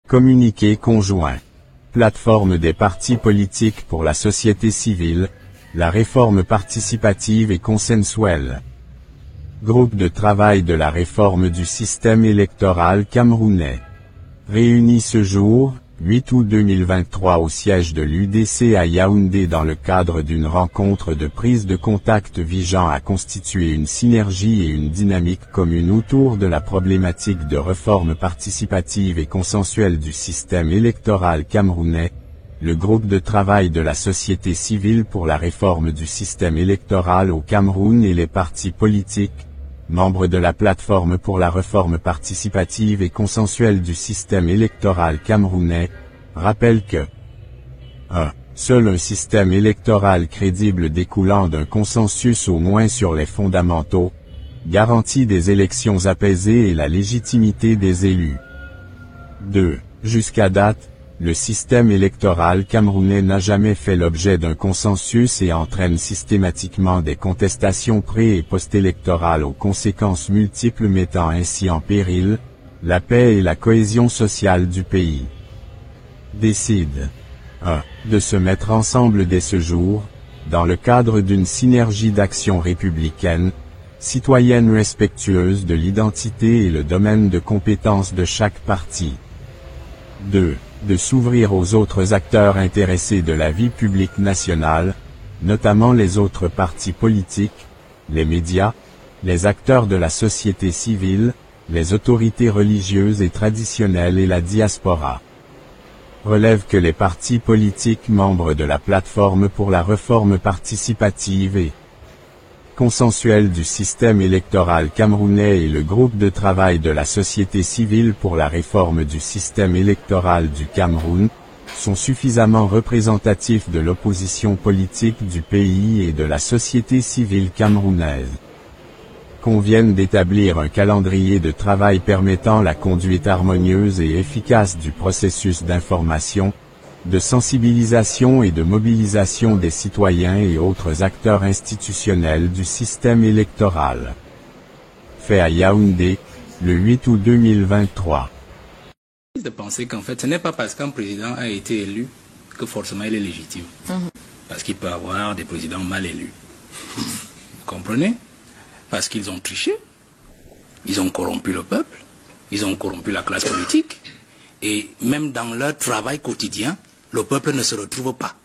Communiqué conjoint. Plateforme des partis politiques pour la société civile, la réforme participative et consensuelle. Groupe de travail de la réforme du système électoral camerounais. Réuni ce jour, 8 août 2023 au siège de l'UDC à Yaoundé dans le cadre d'une rencontre de prise de contact visant à constituer une synergie et une dynamique commune autour de la problématique de réforme participative et consensuelle du système électoral camerounais, le groupe de travail de la société civile pour la réforme du système électoral au Cameroun et les partis politiques, membres de la plateforme pour la réforme participative et consensuelle du système électoral camerounais, rappellent que 1. Seul un système électoral crédible découlant d'un consensus au moins sur les fondamentaux, garantit des élections apaisées et la légitimité des élus. 2. Jusqu'à date, le système électoral camerounais n'a jamais fait l'objet d'un consensus et entraîne systématiquement des contestations pré- et post-électorales aux conséquences multiples mettant ainsi en péril la paix et la cohésion sociale du pays. Décide 1. De se mettre ensemble dès ce jour, dans le cadre d'une synergie d'action républicaine, citoyenne respectueuse de l'identité et le domaine de compétence de chaque parti. 2. De s'ouvrir aux autres acteurs intéressés de la vie publique nationale, notamment les autres partis politiques, les médias, les acteurs de la société civile, les autorités religieuses et traditionnelles et la diaspora. Relève que les partis politiques membres de la plateforme pour la réforme participative et consensuelle du système électoral camerounais et le groupe de travail de la société civile pour la réforme du système électoral du Cameroun, sont suffisamment représentatifs de l'opposition politique du pays et de la société civile camerounaise. Conviennent d'établir un calendrier de travail permettant la conduite harmonieuse et efficace du processus d'information, de sensibilisation et de mobilisation des citoyens et autres acteurs institutionnels du système électoral. Fait à Yaoundé, le 8 août 2023. De penser qu'en fait, ce n'est pas parce qu'un président a été élu que forcément il est légitime. Parce qu'il peut y avoir des présidents mal élus. Vous comprenez? Parce qu'ils ont triché, ils ont corrompu le peuple, ils ont corrompu la classe politique, et même dans leur travail quotidien, le peuple ne se retrouve pas.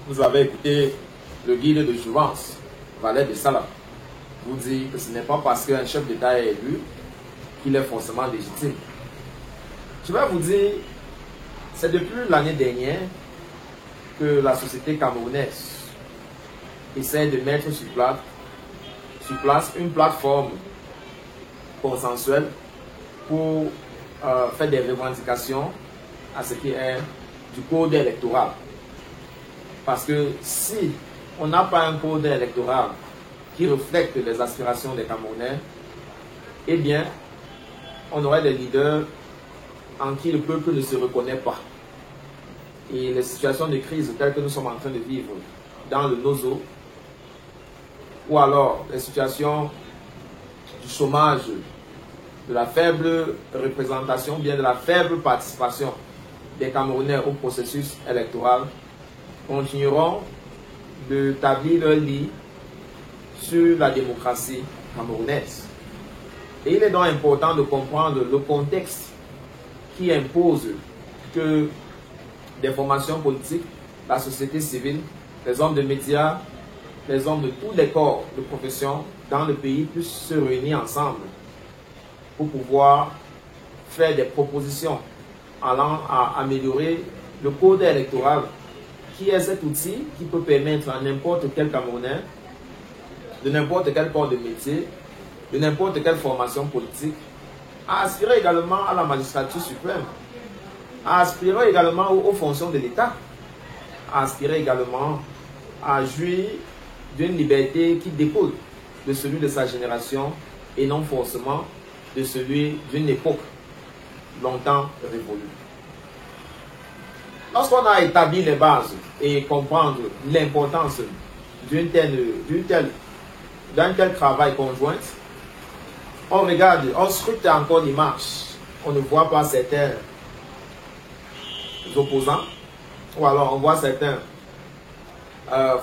Vous avez écouté le guide de jouvence, Valet de Salah, vous dit que ce n'est pas parce qu'un chef d'État est élu qu'il est forcément légitime. Je vais vous dire, c'est depuis l'année dernière que la société camerounaise essaie de mettre sur place une plateforme consensuelle pour faire des revendications à ce qui est du code électoral. Parce que si on n'a pas un code électoral qui reflète les aspirations des Camerounais, eh bien, on aurait des leaders en qui le peuple ne se reconnaît pas. Et les situations de crise telles que nous sommes en train de vivre dans le Nozo, ou alors les situations du chômage, de la faible représentation, bien de la faible participation des Camerounais au processus électoral, continueront de établir leur lit sur la démocratie camerounaise. Et il est donc important de comprendre le contexte qui impose que des formations politiques, la société civile, les hommes de médias, les hommes de tous les corps de profession dans le pays puissent se réunir ensemble pour pouvoir faire des propositions allant à améliorer le code électoral qui est cet outil qui peut permettre à n'importe quel Camerounais, de n'importe quel corps de métier, de n'importe quelle formation politique, à aspirer également à la magistrature suprême, à aspirer également aux fonctions de l'État, à aspirer également à jouir d'une liberté qui découle de celui de sa génération et non forcément de celui d'une époque longtemps révolue. Lorsqu'on a établi les bases et comprendre l'importance d'un tel travail conjoint, on regarde, on scrute encore l'image, on ne voit pas certains opposants, ou alors on voit certaines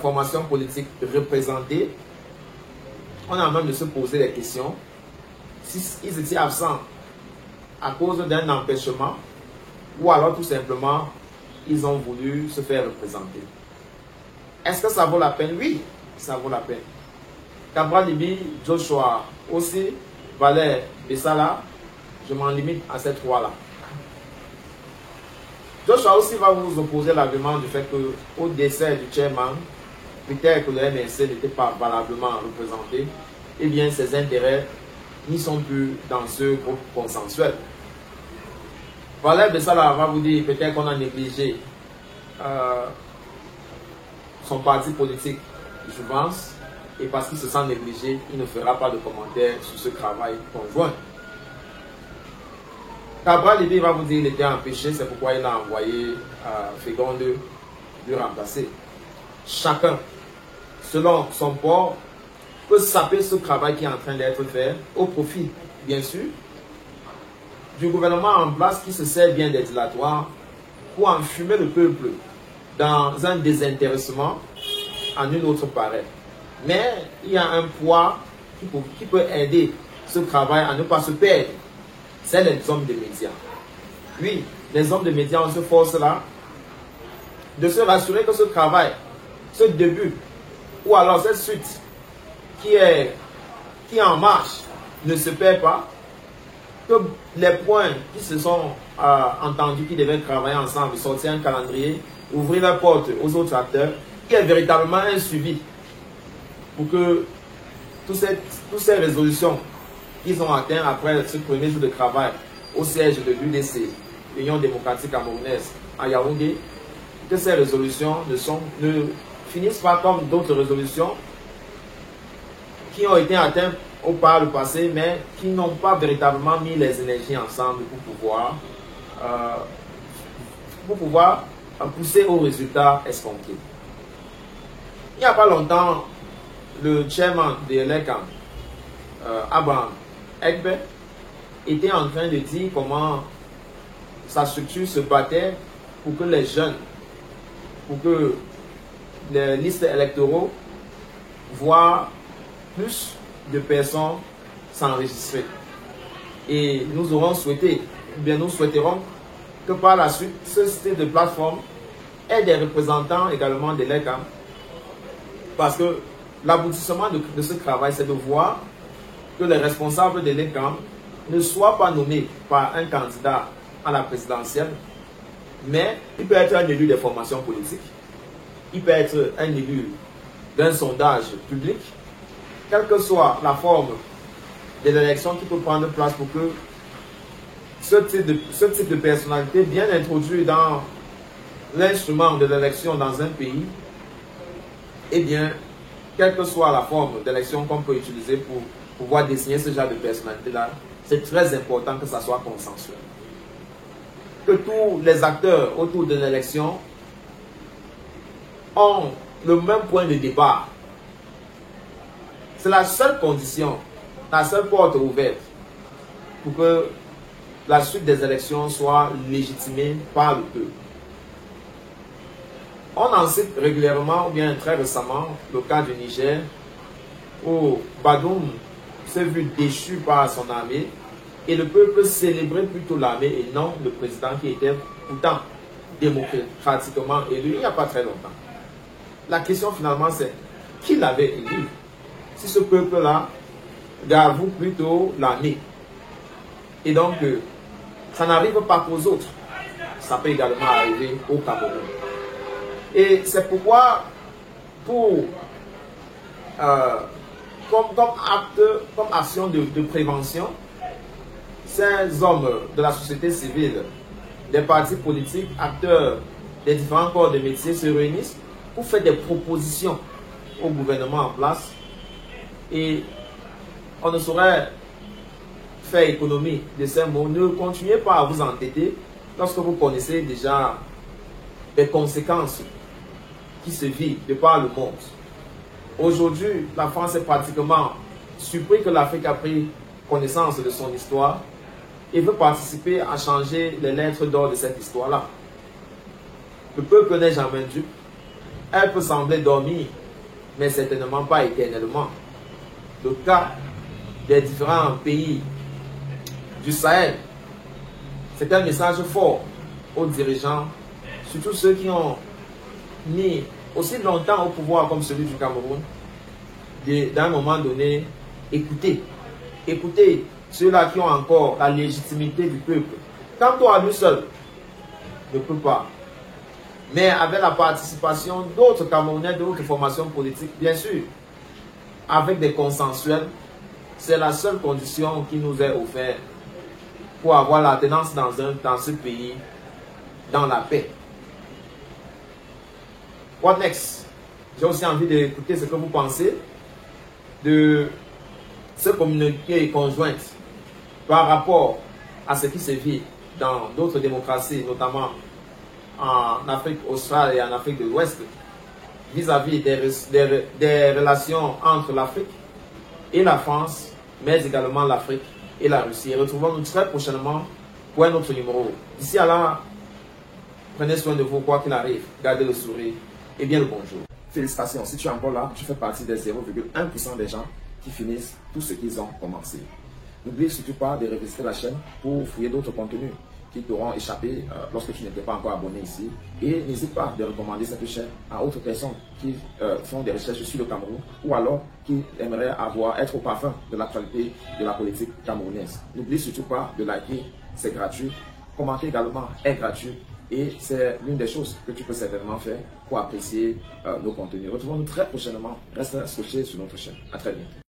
formations politiques représentées. On a même de se poser des questions. S'ils étaient absents à cause d'un empêchement, ou alors tout simplement, ils ont voulu se faire représenter. Est-ce que ça vaut la peine? Oui, ça vaut la peine. Cabral Libye, Joshua aussi, Valère Bessala, je m'en limite à ces trois-là. Joshua aussi va vous opposer l'argument du fait qu'au décès du chairman, peut-être que le MNC n'était pas valablement représenté, eh bien ses intérêts n'y sont plus dans ce groupe consensuel. Valère Bessala va vous dire peut-être qu'on a négligé son parti politique, je pense, et parce qu'il se sent négligé, il ne fera pas de commentaires sur ce travail conjoint. Cabral Libye va vous dire qu'il était empêché, c'est pourquoi il a envoyé Fégon de le remplacer. Chacun, selon son port, peut saper ce travail qui est en train d'être fait au profit, bien sûr, du gouvernement en place qui se sert bien des dilatoires pour enfumer le peuple dans un désintéressement en une autre pareille. Mais il y a un poids qui peut aider ce travail à ne pas se perdre. C'est les hommes de médias. Oui, les hommes de médias ont ce force-là de se rassurer que ce travail, ce début, ou alors cette suite qui est en marche ne se perd pas, que les points qui se sont entendus, qui devaient travailler ensemble, sortir un calendrier, ouvrir la porte aux autres acteurs, il y a véritablement un suivi pour que toutes ces résolutions qu'ils ont atteintes après ce premier jour de travail au siège de l'UDC, l'Union démocratique camerounaise, à Yaoundé, que ces résolutions ne finissent pas comme d'autres résolutions qui ont été atteintes par le passé, mais qui n'ont pas véritablement mis les énergies ensemble pour pouvoir pousser au résultat escompté. Il n'y a pas longtemps, le chairman de l'ELECAM, Abraham Egbe, était en train de dire comment sa structure se battait pour que les jeunes, pour que les listes électoraux voient plus de personnes s'enregistrer. Et nous aurons souhaité, ou bien nous souhaiterons que par la suite, ce style de plateforme ait des représentants également de l'ELECAM. Parce que l'aboutissement de ce travail, c'est de voir que les responsables de l'ELECAM ne soient pas nommés par un candidat à la présidentielle, mais il peut être un élu des formations politiques, il peut être un élu d'un sondage public, quelle que soit la forme de l'élection qui peut prendre place pour que ce type de personnalité bien introduit dans l'instrument de l'élection dans un pays, eh bien, quelle que soit la forme d'élection qu'on peut utiliser pour pouvoir désigner ce genre de personnalité-là, c'est très important que ça soit consensuel. Que tous les acteurs autour de l'élection ont le même point de départ. C'est la seule condition, la seule porte ouverte pour que la suite des élections soit légitimée par le peuple. On en cite régulièrement, ou bien très récemment, le cas du Niger, où Badoum s'est vu déchu par son armée, et le peuple célébrait plutôt l'armée et non le président qui était pourtant démocratiquement élu il n'y a pas très longtemps. La question finalement c'est, qui l'avait élu? Si ce peuple-là avoue plutôt l'armée. Et donc, ça n'arrive pas qu'aux autres. Ça peut également arriver au Cameroun. Et c'est pourquoi, comme action de prévention, ces hommes de la société civile, des partis politiques, acteurs des différents corps de métiers se réunissent pour faire des propositions au gouvernement en place. Et on ne saurait faire économie de ces mots. Ne continuez pas à vous entêter lorsque vous connaissez déjà les conséquences qui se vivent de par le monde. Aujourd'hui, la France est pratiquement surpris que l'Afrique a pris connaissance de son histoire et veut participer à changer les lettres d'or de cette histoire-là. Le peuple n'est jamais dupe. Elle peut sembler dormir, mais certainement pas éternellement. Le cas des différents pays du Sahel, c'est un message fort aux dirigeants, surtout ceux qui ont mis aussi longtemps au pouvoir comme celui du Cameroun, d'un moment donné, écoutez ceux-là qui ont encore la légitimité du peuple. Quant à lui seul, ne peut pas. Mais avec la participation d'autres Camerounais, d'autres formations politiques, bien sûr, avec des consensuels, c'est la seule condition qui nous est offerte pour avoir la tenance dans ce pays, dans la paix. What next? J'ai aussi envie d'écouter ce que vous pensez de ce communiqué conjoint par rapport à ce qui se vit dans d'autres démocraties, notamment en Afrique australe et en Afrique de l'Ouest, vis-à-vis des relations entre l'Afrique et la France, mais également l'Afrique et la Russie. Et retrouvons-nous très prochainement pour un autre numéro. D'ici à là, prenez soin de vous, quoi qu'il arrive, gardez le sourire et bien le bonjour. Félicitations, si tu es encore là, tu fais partie des 0,1% des gens qui finissent tout ce qu'ils ont commencé. N'oublie surtout pas de revisiter la chaîne pour fouiller d'autres contenus qui t'auront échappé lorsque tu n'étais pas encore abonné ici. Et n'hésite pas de recommander cette chaîne à d'autres personnes qui font des recherches sur le Cameroun ou alors qui aimeraient être au parfum de l'actualité de la politique camerounaise. N'oublie surtout pas de liker, c'est gratuit. Commenter également est gratuit. Et c'est l'une des choses que tu peux certainement faire pour apprécier nos contenus. Retrouvons-nous très prochainement. Reste scotché sur notre chaîne. À très bientôt.